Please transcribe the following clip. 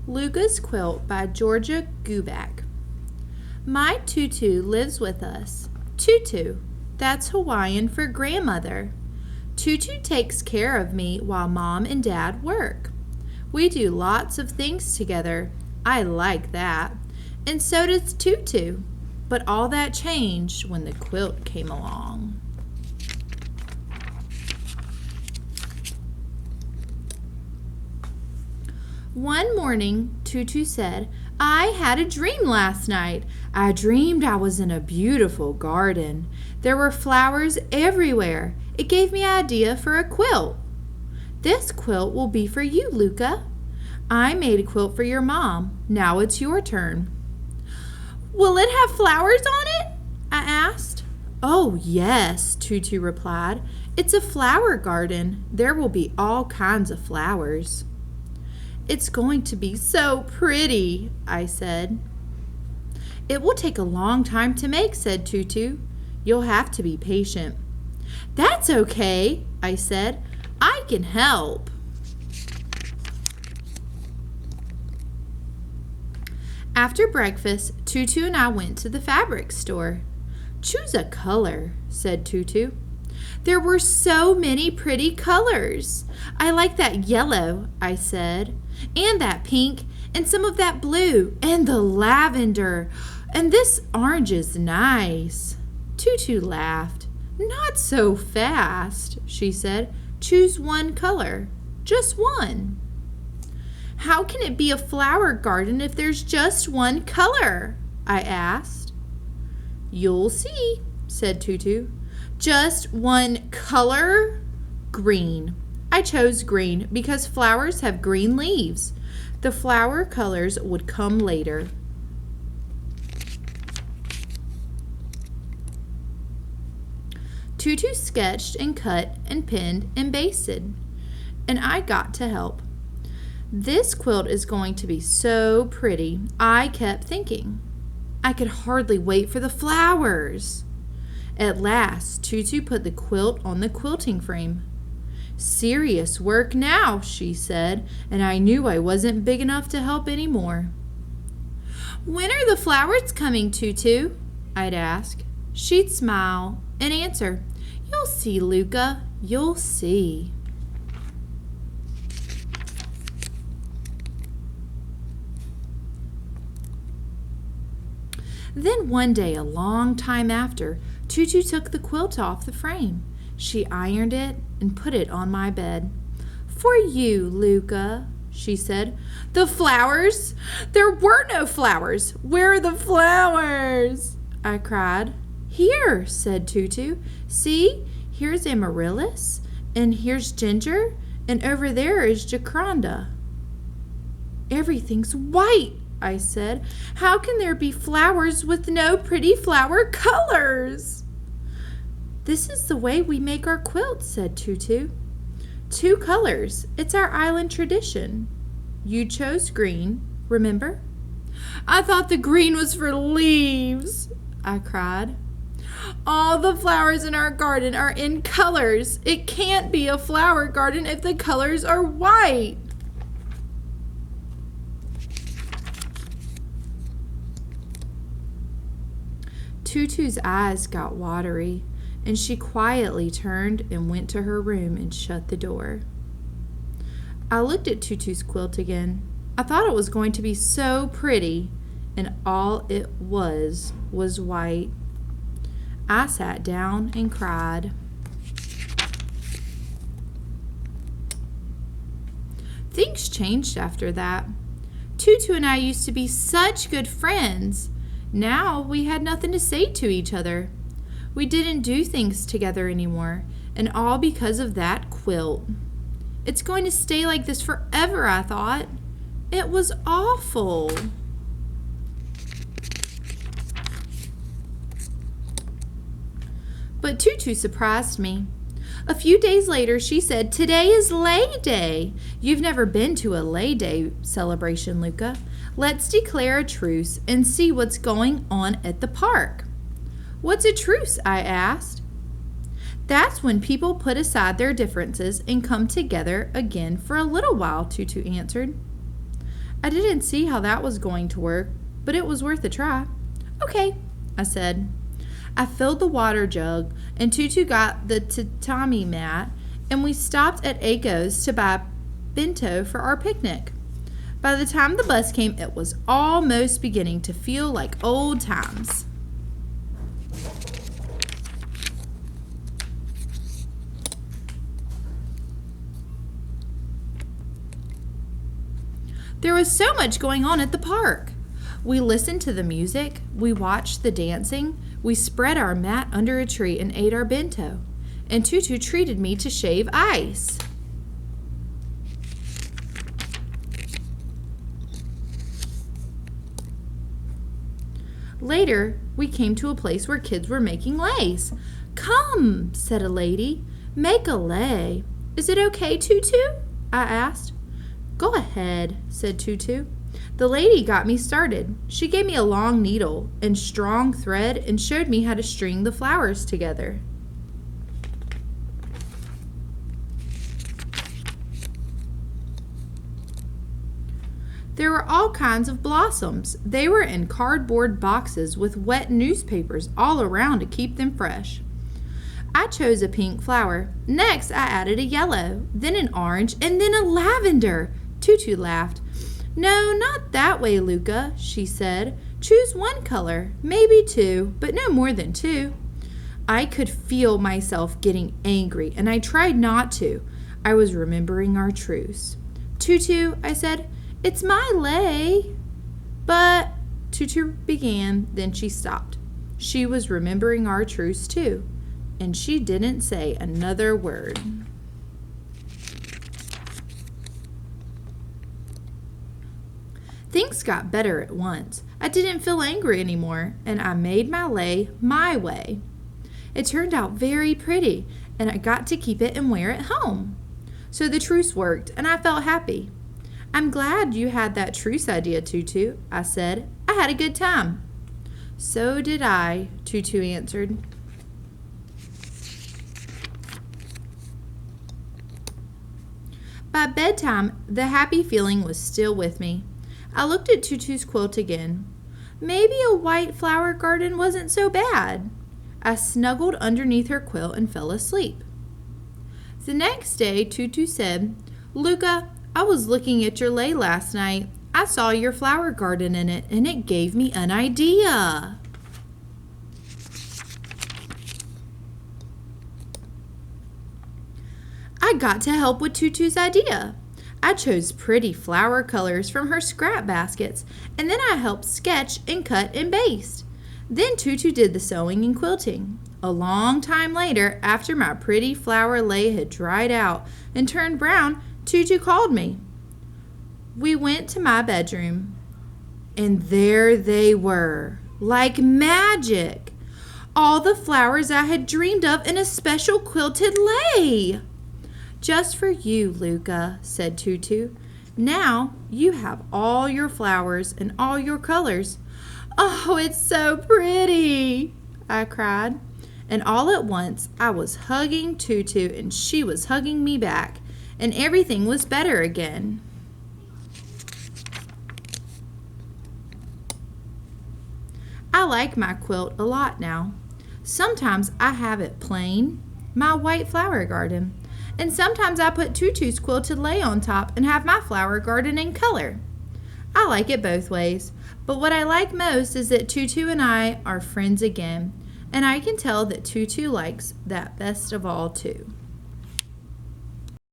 Luka's Quilt by Georgia Guback. My Tutu lives with us. Tutu, that's Hawaiian for grandmother. Tutu takes care of me while Mom and Dad work. We do lots of things together. I like that. And so does Tutu. But all that changed when the quilt came along. One morning, Tutu said, I had a dream last night. I dreamed I was in a beautiful garden. There were flowers everywhere. It gave me an idea for a quilt. This quilt will be for you, Luka. I made a quilt for your mom. Now it's your turn. Will it have flowers on it? I asked. Oh, yes, Tutu replied. It's a flower garden. There will be all kinds of flowers. It's going to be so pretty, I said. It will take a long time to make, said Tutu. You'll have to be patient. That's okay, I said. I can help. After breakfast, Tutu and I went to the fabric store. Choose a color, said Tutu. There were so many pretty colors. I like that yellow, I said, and that pink, and some of that blue, and the lavender, and this orange is nice. Tutu laughed. Not so fast, she said. Choose one color, just one. How can it be a flower garden if there's just one color? I asked. You'll see, said Tutu. Just one color? Green. I chose green because flowers have green leaves. The flower colors would come later. Tutu sketched and cut and pinned and basted, and I got to help. This quilt is going to be so pretty, I kept thinking. I could hardly wait for the flowers. At last, Tutu put the quilt on the quilting frame. Serious work now, she said, and I knew I wasn't big enough to help anymore. When are the flowers coming, Tutu? I'd ask. She'd smile and answer, You'll see, Luka, you'll see. Then one day, a long time after, Tutu took the quilt off the frame. She ironed it and put it on my bed. For you, Luka, she said. The flowers? There were no flowers. Where are the flowers? I cried. Here, said Tutu. See, here's amaryllis, and here's ginger, and over there is jacaranda. Everything's white, I said. How can there be flowers with no pretty flower colors? This is the way we make our quilts, said Tutu. 2 colors. It's our island tradition. You chose green, remember? I thought the green was for leaves, I cried. All the flowers in our garden are in colors. It can't be a flower garden if the colors are white. Tutu's eyes got watery, and she quietly turned and went to her room and shut the door. I looked at Tutu's quilt again. I thought it was going to be so pretty, and all it was white. I sat down and cried. Things changed after that. Tutu and I used to be such good friends. Now we had nothing to say to each other. We didn't do things together anymore, and all because of that quilt. It's going to stay like this forever, I thought. It was awful. But Tutu surprised me. A few days later, she said, Today is Lay Day. You've never been to a Lay Day celebration, Luka. Let's declare a truce and see what's going on at the park. What's a truce? I asked. That's when people put aside their differences and come together again for a little while, Tutu answered. I didn't see how that was going to work, but it was worth a try. Okay, I said. I filled the water jug, and Tutu got the tatami mat, and we stopped at Aiko's to buy bento for our picnic. By the time the bus came, it was almost beginning to feel like old times. There was so much going on at the park. We listened to the music, we watched the dancing, we spread our mat under a tree and ate our bento, and Tutu treated me to shave ice. Later, we came to a place where kids were making leis. Come, said a lady, make a lei. Is it okay, Tutu? I asked. Go ahead, said Tutu. The lady got me started. She gave me a long needle and strong thread and showed me how to string the flowers together. There were all kinds of blossoms. They were in cardboard boxes with wet newspapers all around to keep them fresh. I chose a pink flower. Next, I added a yellow, then an orange, and then a lavender. Tutu laughed. No, not that way, Luka, she said. Choose one color, maybe two, but no more than two. I could feel myself getting angry, and I tried not to. I was remembering our truce. Tutu, I said, it's my lei. But Tutu began, then she stopped. She was remembering our truce too, and she didn't say another word. Things got better at once. I didn't feel angry anymore, and I made my lei my way. It turned out very pretty, and I got to keep it and wear it home. So the truce worked, and I felt happy. I'm glad you had that truce idea, Tutu, I said. I had a good time. So did I, Tutu answered. By bedtime, the happy feeling was still with me. I looked at Tutu's quilt again. Maybe a white flower garden wasn't so bad. I snuggled underneath her quilt and fell asleep. The next day, Tutu said, Luka, I was looking at your lei last night. I saw your flower garden in it, and it gave me an idea. I got to help with Tutu's idea. I chose pretty flower colors from her scrap baskets, and then I helped sketch and cut and baste. Then Tutu did the sewing and quilting. A long time later, after my pretty flower lei had dried out and turned brown, Tutu called me. We went to my bedroom, and there they were, like magic. All the flowers I had dreamed of in a special quilted lei. Just for you, Luka, said Tutu. Now you have all your flowers and all your colors. Oh, it's so pretty, I cried. And all at once I was hugging Tutu and she was hugging me back, and everything was better again. I like my quilt a lot now. Sometimes I have it plain, my white flower garden, and sometimes I put Tutu's quilted lei on top and have my flower garden in color. I like it both ways, but what I like most is that Tutu and I are friends again, and I can tell that Tutu likes that best of all too.